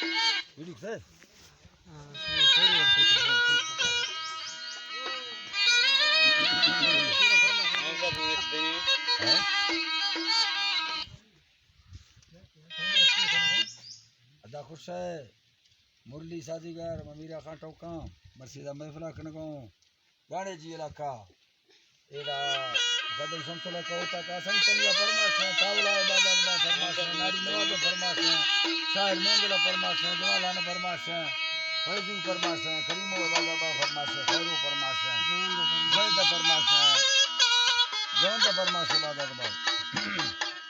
video से अदा खुश है मुरली साजीगर ममीरा खां टोका मरसीदा महफिला कनगो गाने जी इलाका एड़ा कदम संसला कोता का संतलिया फरमाश तावला इबादत बा फरमाश नारी नवाब फरमाश शायर मंगला फरमाश जवालान फरमाश फैजी फरमाश करीमो इबादत बा फरमाश खैरो फरमाश जवंत फरमाश इबादत बा